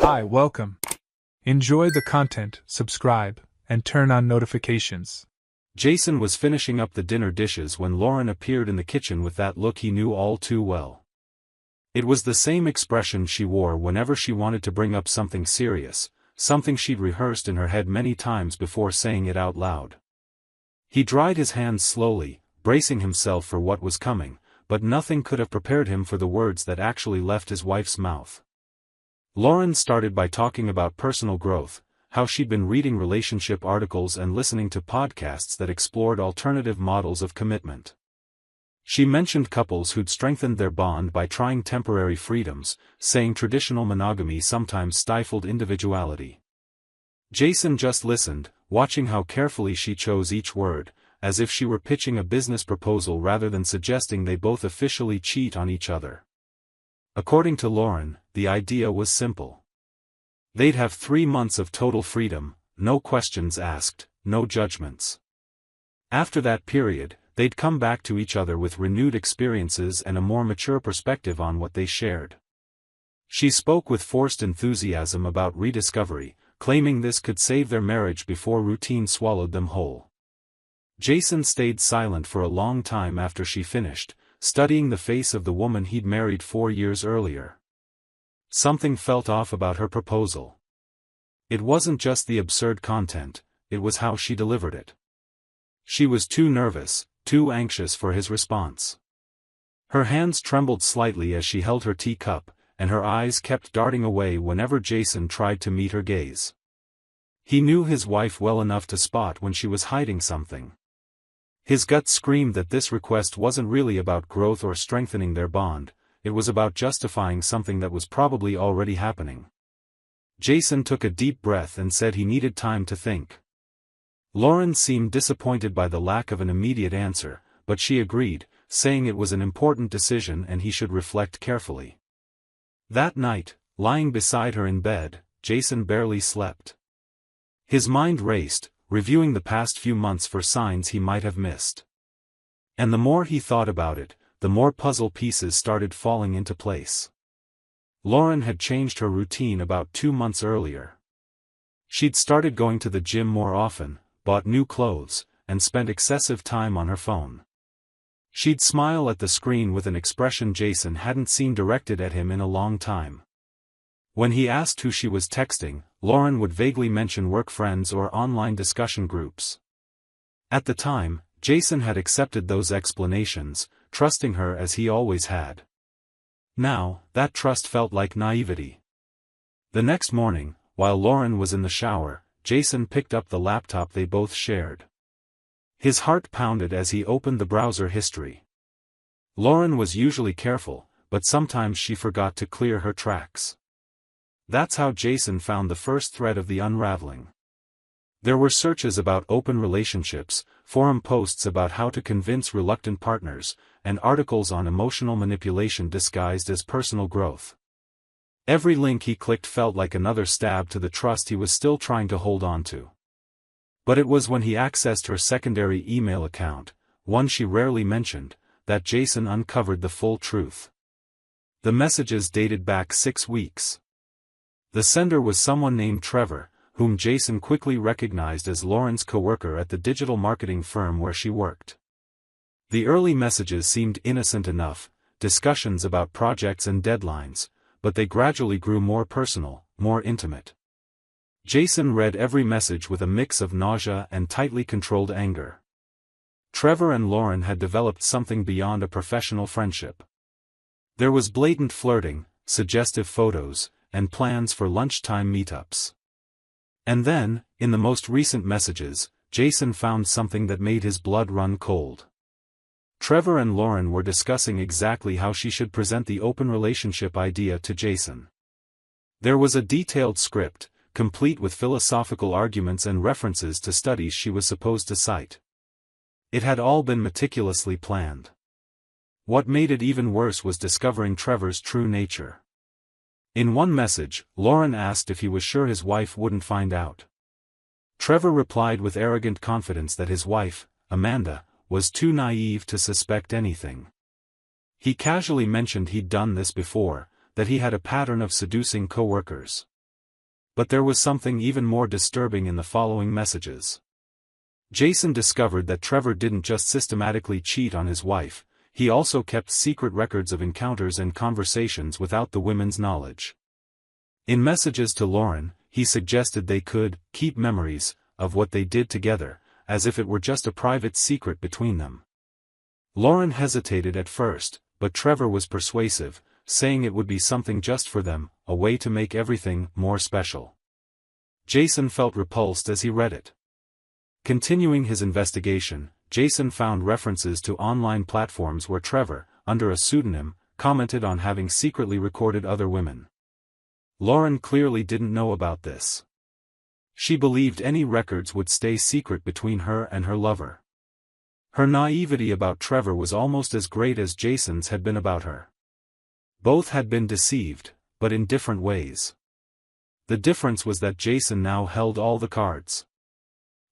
Hi, welcome. Enjoy the content, subscribe, and turn on notifications. Jason was finishing up the dinner dishes when Lauren appeared in the kitchen with that look he knew all too well. It was the same expression she wore whenever she wanted to bring up something serious, something she'd rehearsed in her head many times before saying it out loud. He dried his hands slowly, bracing himself for what was coming, but nothing could have prepared him for the words that actually left his wife's mouth. Lauren started by talking about personal growth, how she'd been reading relationship articles and listening to podcasts that explored alternative models of commitment. She mentioned couples who'd strengthened their bond by trying temporary freedoms, saying traditional monogamy sometimes stifled individuality. Jason just listened, watching how carefully she chose each word, as if she were pitching a business proposal rather than suggesting they both officially cheat on each other. According to Lauren, the idea was simple. They'd have 3 months of total freedom, no questions asked, no judgments. After that period, they'd come back to each other with renewed experiences and a more mature perspective on what they shared. She spoke with forced enthusiasm about rediscovery, claiming this could save their marriage before routine swallowed them whole. Jason stayed silent for a long time after she finished, studying the face of the woman he'd married 4 years earlier. Something felt off about her proposal. It wasn't just the absurd content, it was how she delivered it. She was too nervous, too anxious for his response. Her hands trembled slightly as she held her teacup, and her eyes kept darting away whenever Jason tried to meet her gaze. He knew his wife well enough to spot when she was hiding something. His gut screamed that this request wasn't really about growth or strengthening their bond, it was about justifying something that was probably already happening. Jason took a deep breath and said he needed time to think. Lauren seemed disappointed by the lack of an immediate answer, but she agreed, saying it was an important decision and he should reflect carefully. That night, lying beside her in bed, Jason barely slept. His mind raced, reviewing the past few months for signs he might have missed. And the more he thought about it, the more puzzle pieces started falling into place. Lauren had changed her routine about 2 months earlier. She'd started going to the gym more often, bought new clothes, and spent excessive time on her phone. She'd smile at the screen with an expression Jason hadn't seen directed at him in a long time. When he asked who she was texting, Lauren would vaguely mention work friends or online discussion groups. At the time, Jason had accepted those explanations, trusting her as he always had. Now, that trust felt like naivety. The next morning, while Lauren was in the shower, Jason picked up the laptop they both shared. His heart pounded as he opened the browser history. Lauren was usually careful, but sometimes she forgot to clear her tracks. That's how Jason found the first thread of the unraveling. There were searches about open relationships, forum posts about how to convince reluctant partners, and articles on emotional manipulation disguised as personal growth. Every link he clicked felt like another stab to the trust he was still trying to hold on to. But it was when he accessed her secondary email account, one she rarely mentioned, that Jason uncovered the full truth. The messages dated back 6 weeks. The sender was someone named Trevor, whom Jason quickly recognized as Lauren's coworker at the digital marketing firm where she worked. The early messages seemed innocent enough, discussions about projects and deadlines, but they gradually grew more personal, more intimate. Jason read every message with a mix of nausea and tightly controlled anger. Trevor and Lauren had developed something beyond a professional friendship. There was blatant flirting, suggestive photos, and plans for lunchtime meetups. And then, in the most recent messages, Jason found something that made his blood run cold. Trevor and Lauren were discussing exactly how she should present the open relationship idea to Jason. There was a detailed script, complete with philosophical arguments and references to studies she was supposed to cite. It had all been meticulously planned. What made it even worse was discovering Trevor's true nature. In one message, Lauren asked if he was sure his wife wouldn't find out. Trevor replied with arrogant confidence that his wife, Amanda, was too naive to suspect anything. He casually mentioned he'd done this before, that he had a pattern of seducing coworkers. But there was something even more disturbing in the following messages. Jason discovered that Trevor didn't just systematically cheat on his wife, he also kept secret records of encounters and conversations without the women's knowledge. In messages to Lauren, he suggested they could keep memories of what they did together, as if it were just a private secret between them. Lauren hesitated at first, but Trevor was persuasive, saying it would be something just for them, a way to make everything more special. Jason felt repulsed as he read it. Continuing his investigation, Jason found references to online platforms where Trevor, under a pseudonym, commented on having secretly recorded other women. Lauren clearly didn't know about this. She believed any records would stay secret between her and her lover. Her naivety about Trevor was almost as great as Jason's had been about her. Both had been deceived, but in different ways. The difference was that Jason now held all the cards.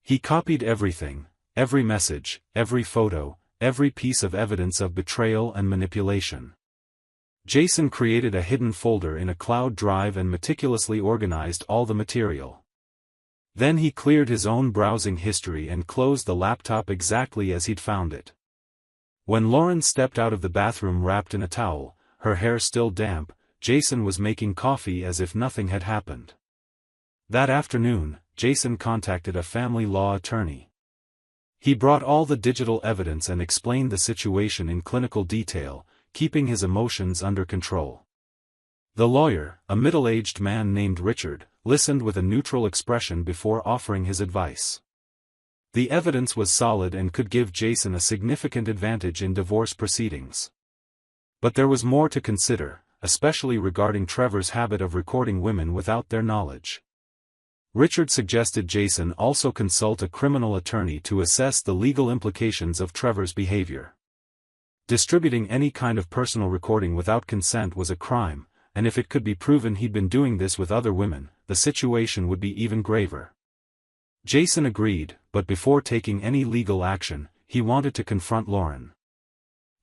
He copied everything, every message, every photo, every piece of evidence of betrayal and manipulation. Jason created a hidden folder in a cloud drive and meticulously organized all the material. Then he cleared his own browsing history and closed the laptop exactly as he'd found it. When Lauren stepped out of the bathroom wrapped in a towel, her hair still damp, Jason was making coffee as if nothing had happened. That afternoon, Jason contacted a family law attorney. He brought all the digital evidence and explained the situation in clinical detail, keeping his emotions under control. The lawyer, a middle-aged man named Richard, listened with a neutral expression before offering his advice. The evidence was solid and could give Jason a significant advantage in divorce proceedings. But there was more to consider, especially regarding Trevor's habit of recording women without their knowledge. Richard suggested Jason also consult a criminal attorney to assess the legal implications of Trevor's behavior. Distributing any kind of personal recording without consent was a crime, and if it could be proven he'd been doing this with other women, the situation would be even graver. Jason agreed, but before taking any legal action, he wanted to confront Lauren.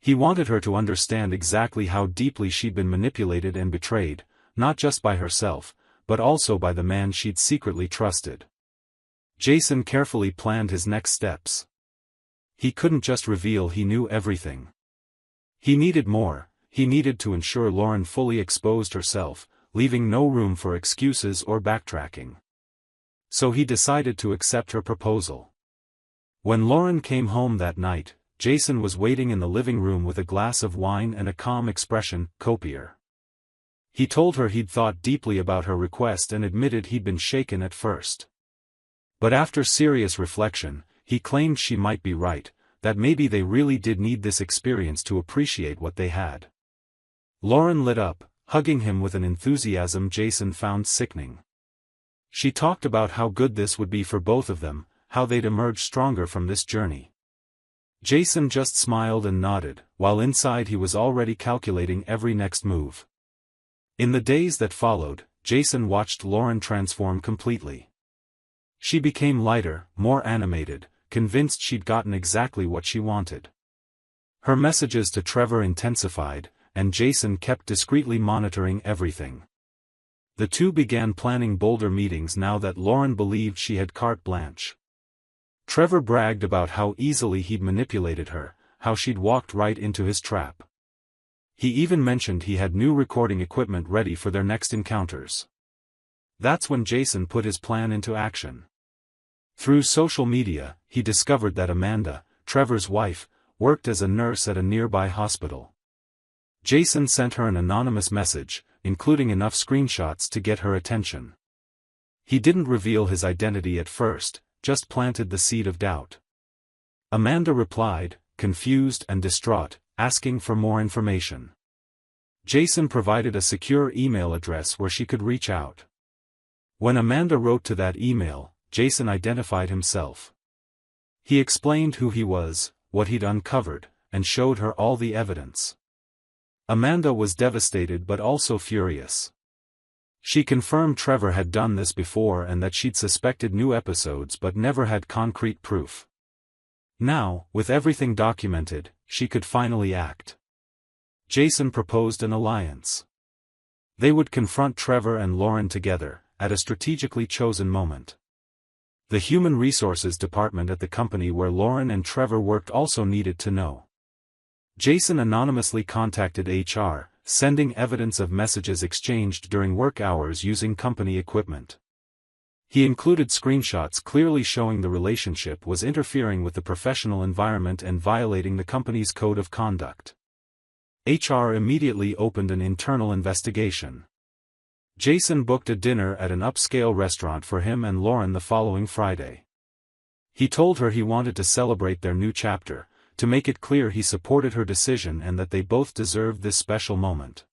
He wanted her to understand exactly how deeply she'd been manipulated and betrayed, not just by herself, but also by the man she'd secretly trusted. Jason carefully planned his next steps. He couldn't just reveal he knew everything. He needed more. He needed to ensure Lauren fully exposed herself, leaving no room for excuses or backtracking. So he decided to accept her proposal. When Lauren came home that night, Jason was waiting in the living room with a glass of wine and a calm expression, copier. He told her he'd thought deeply about her request and admitted he'd been shaken at first. But after serious reflection, he claimed she might be right, that maybe they really did need this experience to appreciate what they had. Lauren lit up, hugging him with an enthusiasm Jason found sickening. She talked about how good this would be for both of them, how they'd emerge stronger from this journey. Jason just smiled and nodded, while inside he was already calculating every next move. In the days that followed, Jason watched Lauren transform completely. She became lighter, more animated, convinced she'd gotten exactly what she wanted. Her messages to Trevor intensified, and Jason kept discreetly monitoring everything. The two began planning bolder meetings now that Lauren believed she had carte blanche. Trevor bragged about how easily he'd manipulated her, how she'd walked right into his trap. He even mentioned he had new recording equipment ready for their next encounters. That's when Jason put his plan into action. Through social media, he discovered that Amanda, Trevor's wife, worked as a nurse at a nearby hospital. Jason sent her an anonymous message, including enough screenshots to get her attention. He didn't reveal his identity at first, just planted the seed of doubt. Amanda replied, confused and distraught, asking for more information. Jason provided a secure email address where she could reach out. When Amanda wrote to that email, Jason identified himself. He explained who he was, what he'd uncovered, and showed her all the evidence. Amanda was devastated but also furious. She confirmed Trevor had done this before and that she'd suspected new episodes but never had concrete proof. Now, with everything documented, she could finally act. Jason proposed an alliance. They would confront Trevor and Lauren together, at a strategically chosen moment. The human resources department at the company where Lauren and Trevor worked also needed to know. Jason anonymously contacted HR, sending evidence of messages exchanged during work hours using company equipment. He included screenshots clearly showing the relationship was interfering with the professional environment and violating the company's code of conduct. HR immediately opened an internal investigation. Jason booked a dinner at an upscale restaurant for him and Lauren the following Friday. He told her he wanted to celebrate their new chapter, to make it clear he supported her decision and that they both deserved this special moment.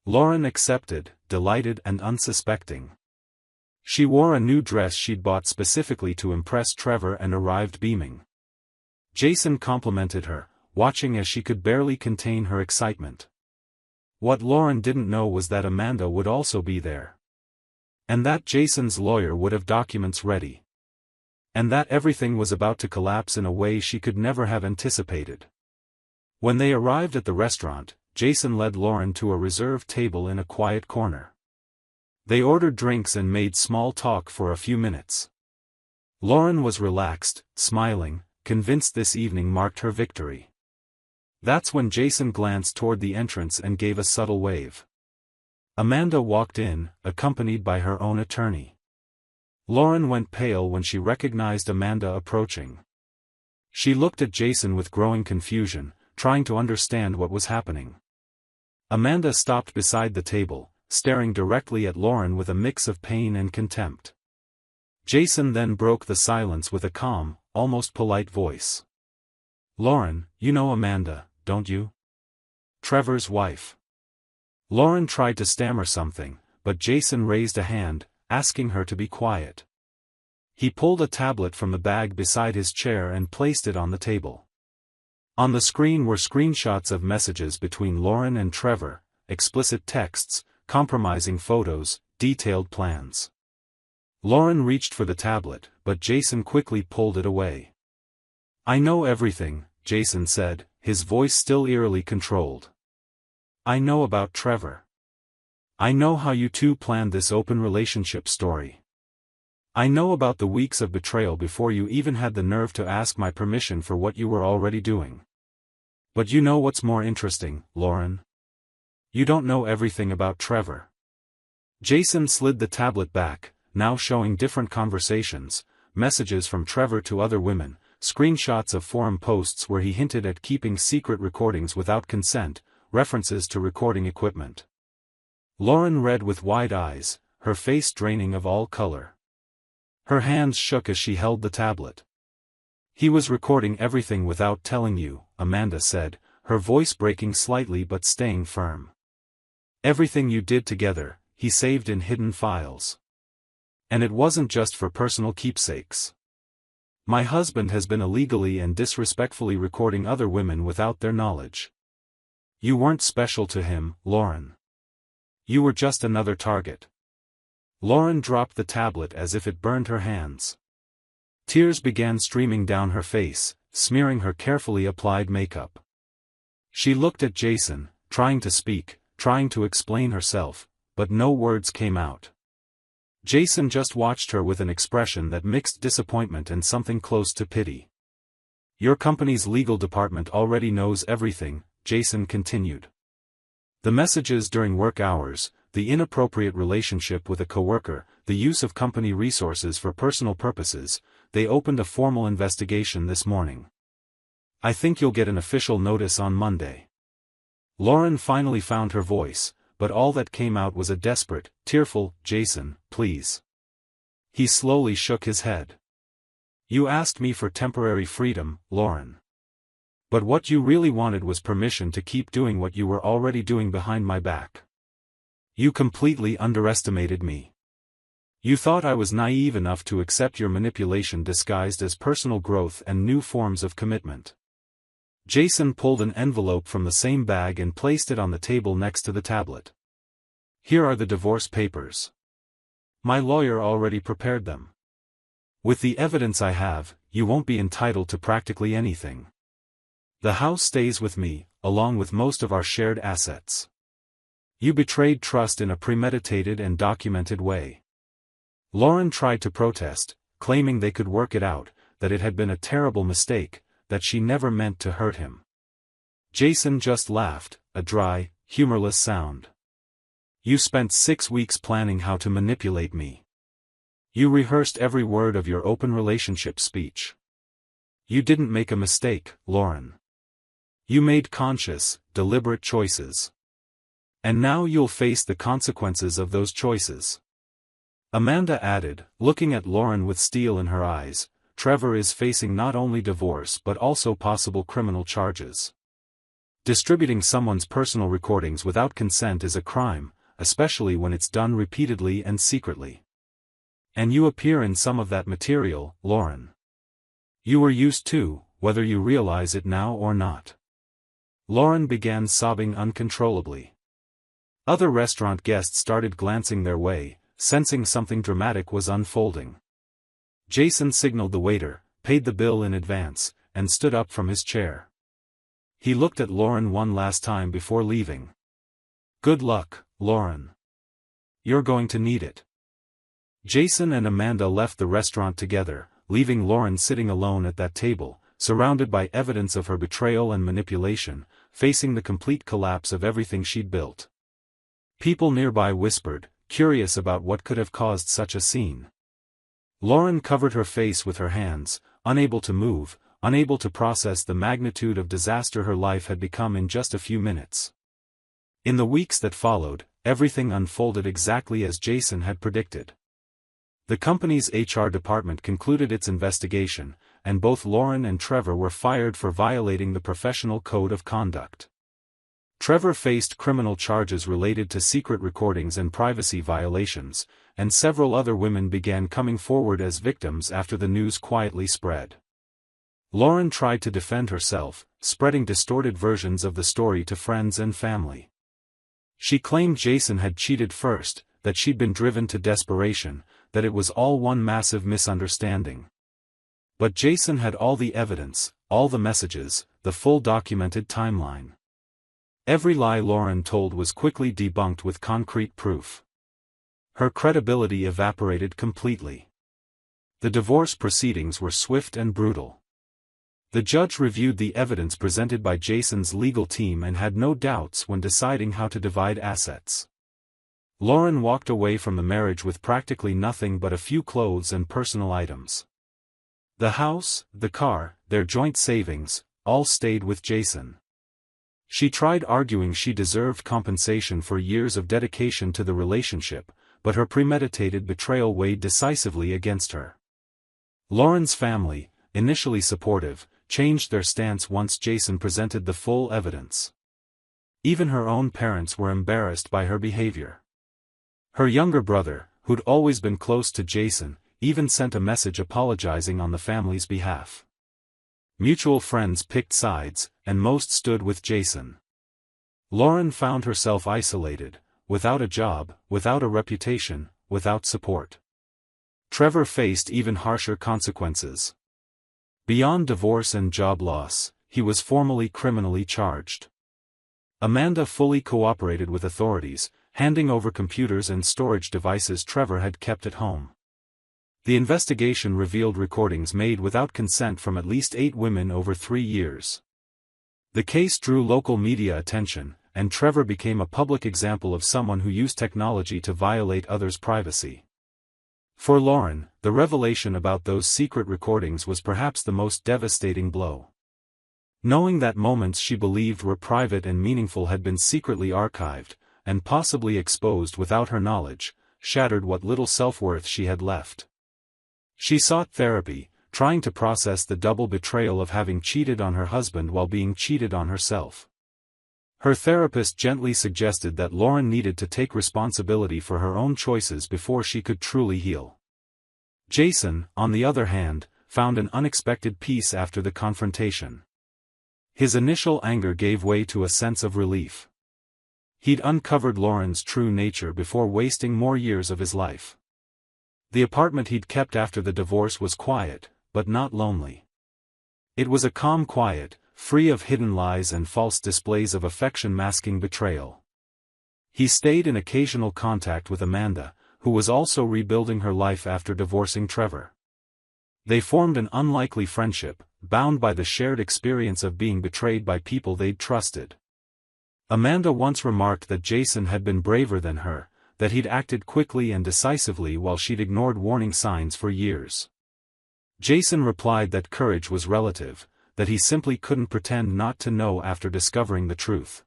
Lauren accepted, delighted and unsuspecting. She wore a new dress she'd bought specifically to impress Trevor and arrived beaming. Jason complimented her, watching as she could barely contain her excitement. What Lauren didn't know was that Amanda would also be there. And that Jason's lawyer would have documents ready. And that everything was about to collapse in a way she could never have anticipated. When they arrived at the restaurant, Jason led Lauren to a reserved table in a quiet corner. They ordered drinks and made small talk for a few minutes. Lauren was relaxed, smiling, convinced this evening marked her victory. That's when Jason glanced toward the entrance and gave a subtle wave. Amanda walked in, accompanied by her own attorney. Lauren went pale when she recognized Amanda approaching. She looked at Jason with growing confusion, trying to understand what was happening. Amanda stopped beside the table, staring directly at Lauren with a mix of pain and contempt. Jason then broke the silence with a calm, almost polite voice. "Lauren, you know Amanda, don't you? Trevor's wife." Lauren tried to stammer something, but Jason raised a hand, asking her to be quiet. He pulled a tablet from the bag beside his chair and placed it on the table. On the screen were screenshots of messages between Lauren and Trevor, explicit texts, compromising photos, detailed plans. Lauren reached for the tablet, but Jason quickly pulled it away. "I know everything," Jason said, his voice still eerily controlled. "I know about Trevor. I know how you two planned this open relationship story. I know about the weeks of betrayal before you even had the nerve to ask my permission for what you were already doing. But you know what's more interesting, Lauren? You don't know everything about Trevor." Jason slid the tablet back, now showing different conversations, messages from Trevor to other women, screenshots of forum posts where he hinted at keeping secret recordings without consent, references to recording equipment. Lauren read with wide eyes, her face draining of all color. Her hands shook as she held the tablet. "He was recording everything without telling you," Amanda said, her voice breaking slightly but staying firm. "Everything you did together, he saved in hidden files. And it wasn't just for personal keepsakes. My husband has been illegally and disrespectfully recording other women without their knowledge. You weren't special to him, Lauren. You were just another target." Lauren dropped the tablet as if it burned her hands. Tears began streaming down her face, smearing her carefully applied makeup. She looked at Jason, trying to speak, trying to explain herself, but no words came out. Jason just watched her with an expression that mixed disappointment and something close to pity. "Your company's legal department already knows everything," Jason continued. "The messages during work hours, the inappropriate relationship with a coworker, the use of company resources for personal purposes, they opened a formal investigation this morning. I think you'll get an official notice on Monday." Lauren finally found her voice, but all that came out was a desperate, tearful, "Jason, please." He slowly shook his head. "You asked me for temporary freedom, Lauren. But what you really wanted was permission to keep doing what you were already doing behind my back. You completely underestimated me. You thought I was naive enough to accept your manipulation disguised as personal growth and new forms of commitment." Jason pulled an envelope from the same bag and placed it on the table next to the tablet. "Here are the divorce papers. My lawyer already prepared them. With the evidence I have, you won't be entitled to practically anything. The house stays with me, along with most of our shared assets. You betrayed trust in a premeditated and documented way. Lauren tried to protest, claiming they could work it out, that it had been a terrible mistake, that she never meant to hurt him. Jason just laughed, a dry, humorless sound. You spent 6 weeks planning how to manipulate me. You rehearsed every word of your open relationship speech. You didn't make a mistake, Lauren. You made conscious, deliberate choices. And now you'll face the consequences of those choices. Amanda added, looking at Lauren with steel in her eyes, Trevor is facing not only divorce but also possible criminal charges. Distributing someone's personal recordings without consent is a crime, especially when it's done repeatedly and secretly. And you appear in some of that material, Lauren. You were used to, whether you realize it now or not. Lauren began sobbing uncontrollably. Other restaurant guests started glancing their way, sensing something dramatic was unfolding. Jason signaled the waiter, paid the bill in advance, and stood up from his chair. He looked at Lauren one last time before leaving. Good luck, Lauren. You're going to need it. Jason and Amanda left the restaurant together, leaving Lauren sitting alone at that table, surrounded by evidence of her betrayal and manipulation, facing the complete collapse of everything she'd built. People nearby whispered, curious about what could have caused such a scene. Lauren covered her face with her hands, unable to move, unable to process the magnitude of disaster her life had become in just a few minutes. In the weeks that followed, everything unfolded exactly as Jason had predicted. The company's HR department concluded its investigation, and both Lauren and Trevor were fired for violating the professional code of conduct. Trevor faced criminal charges related to secret recordings and privacy violations, and several other women began coming forward as victims after the news quietly spread. Lauren tried to defend herself, spreading distorted versions of the story to friends and family. She claimed Jason had cheated first, that she'd been driven to desperation, that it was all one massive misunderstanding. But Jason had all the evidence, all the messages, the full documented timeline. Every lie Lauren told was quickly debunked with concrete proof. Her credibility evaporated completely. The divorce proceedings were swift and brutal. The judge reviewed the evidence presented by Jason's legal team and had no doubts when deciding how to divide assets. Lauren walked away from the marriage with practically nothing but a few clothes and personal items. The house, the car, their joint savings, all stayed with Jason. She tried arguing she deserved compensation for years of dedication to the relationship, but her premeditated betrayal weighed decisively against her. Lauren's family, initially supportive, changed their stance once Jason presented the full evidence. Even her own parents were embarrassed by her behavior. Her younger brother, who'd always been close to Jason, even sent a message apologizing on the family's behalf. Mutual friends picked sides, and most stood with Jason. Lauren found herself isolated, without a job, without a reputation, without support. Trevor faced even harsher consequences. Beyond divorce and job loss, he was formally criminally charged. Amanda fully cooperated with authorities, handing over computers and storage devices Trevor had kept at home. The investigation revealed recordings made without consent from at least 8 women over 3 years. The case drew local media attention, and Trevor became a public example of someone who used technology to violate others' privacy. For Lauren, the revelation about those secret recordings was perhaps the most devastating blow. Knowing that moments she believed were private and meaningful had been secretly archived, and possibly exposed without her knowledge, shattered what little self-worth she had left. She sought therapy, trying to process the double betrayal of having cheated on her husband while being cheated on herself. Her therapist gently suggested that Lauren needed to take responsibility for her own choices before she could truly heal. Jason, on the other hand, found an unexpected peace after the confrontation. His initial anger gave way to a sense of relief. He'd uncovered Lauren's true nature before wasting more years of his life. The apartment he'd kept after the divorce was quiet, but not lonely. It was a calm quiet, free of hidden lies and false displays of affection masking betrayal. He stayed in occasional contact with Amanda, who was also rebuilding her life after divorcing Trevor. They formed an unlikely friendship, bound by the shared experience of being betrayed by people they'd trusted. Amanda once remarked that Jason had been braver than her, that he'd acted quickly and decisively while she'd ignored warning signs for years. Jason replied that courage was relative, that he simply couldn't pretend not to know after discovering the truth.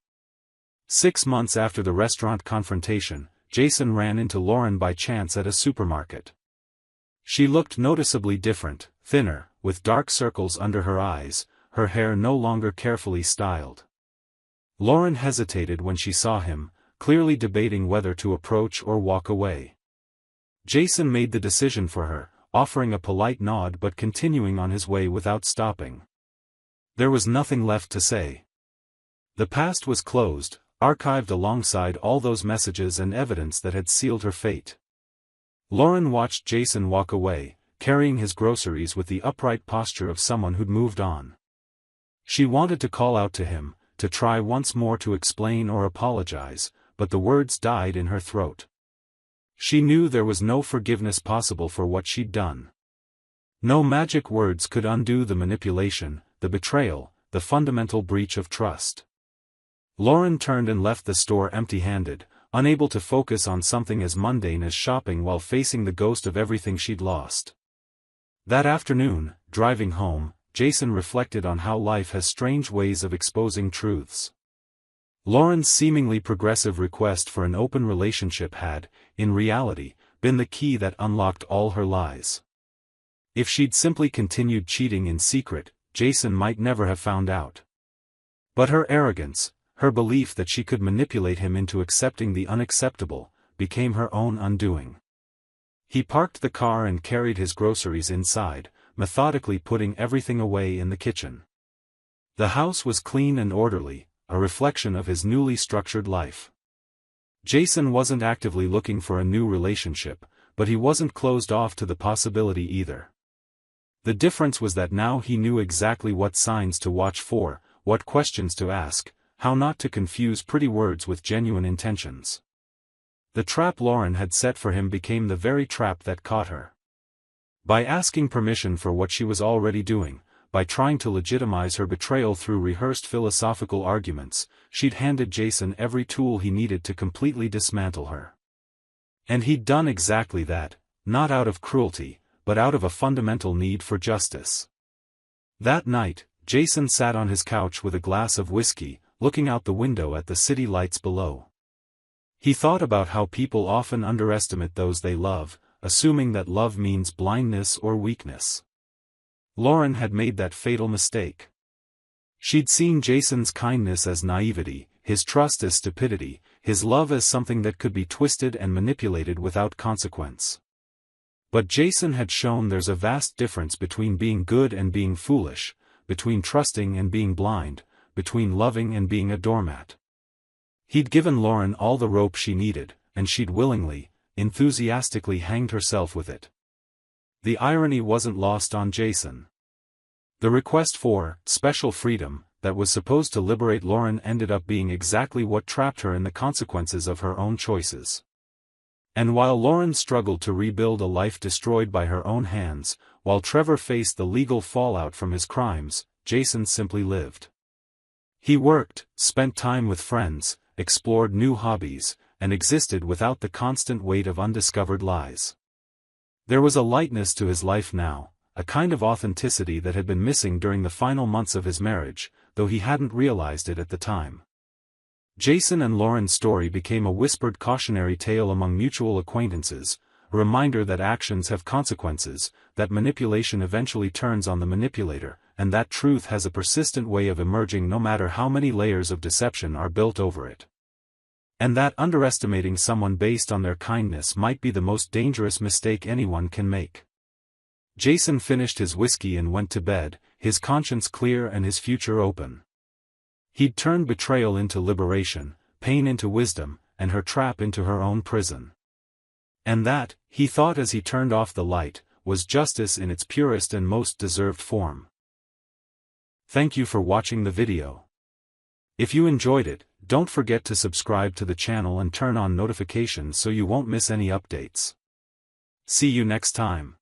6 months after the restaurant confrontation, Jason ran into Lauren by chance at a supermarket. She looked noticeably different, thinner, with dark circles under her eyes, her hair no longer carefully styled. Lauren hesitated when she saw him, clearly debating whether to approach or walk away. Jason made the decision for her, offering a polite nod but continuing on his way without stopping. There was nothing left to say. The past was closed, archived alongside all those messages and evidence that had sealed her fate. Lauren watched Jason walk away, carrying his groceries with the upright posture of someone who'd moved on. She wanted to call out to him, to try once more to explain or apologize, but the words died in her throat. She knew there was no forgiveness possible for what she'd done. No magic words could undo the manipulation, the betrayal, the fundamental breach of trust. Lauren turned and left the store empty-handed, unable to focus on something as mundane as shopping while facing the ghost of everything she'd lost. That afternoon, driving home, Jason reflected on how life has strange ways of exposing truths. Lauren's seemingly progressive request for an open relationship had, in reality, been the key that unlocked all her lies. If she'd simply continued cheating in secret, Jason might never have found out. But her arrogance, her belief that she could manipulate him into accepting the unacceptable, became her own undoing. He parked the car and carried his groceries inside, methodically putting everything away in the kitchen. The house was clean and orderly, a reflection of his newly structured life. Jason wasn't actively looking for a new relationship, but he wasn't closed off to the possibility either. The difference was that now he knew exactly what signs to watch for, what questions to ask, how not to confuse pretty words with genuine intentions. The trap Lauren had set for him became the very trap that caught her. By asking permission for what she was already doing, by trying to legitimize her betrayal through rehearsed philosophical arguments, she'd handed Jason every tool he needed to completely dismantle her. And he'd done exactly that, not out of cruelty, but out of a fundamental need for justice. That night, Jason sat on his couch with a glass of whiskey, looking out the window at the city lights below. He thought about how people often underestimate those they love, assuming that love means blindness or weakness. Lauren had made that fatal mistake. She'd seen Jason's kindness as naivety, his trust as stupidity, his love as something that could be twisted and manipulated without consequence. But Jason had shown there's a vast difference between being good and being foolish, between trusting and being blind, between loving and being a doormat. He'd given Lauren all the rope she needed, and she'd willingly, enthusiastically hanged herself with it. The irony wasn't lost on Jason. The request for special freedom that was supposed to liberate Lauren ended up being exactly what trapped her in the consequences of her own choices. And while Lauren struggled to rebuild a life destroyed by her own hands, while Trevor faced the legal fallout from his crimes, Jason simply lived. He worked, spent time with friends, explored new hobbies, and existed without the constant weight of undiscovered lies. There was a lightness to his life now, a kind of authenticity that had been missing during the final months of his marriage, though he hadn't realized it at the time. Jason and Lauren's story became a whispered cautionary tale among mutual acquaintances, a reminder that actions have consequences, that manipulation eventually turns on the manipulator, and that truth has a persistent way of emerging no matter how many layers of deception are built over it. And that underestimating someone based on their kindness might be the most dangerous mistake anyone can make. Jason finished his whiskey and went to bed, his conscience clear and his future open. He'd turned betrayal into liberation, pain into wisdom, and her trap into her own prison. And that, he thought as he turned off the light, was justice in its purest and most deserved form. Thank you for watching the video. If you enjoyed it, Don't forget to subscribe to the channel and turn on notifications so you won't miss any updates. See you next time.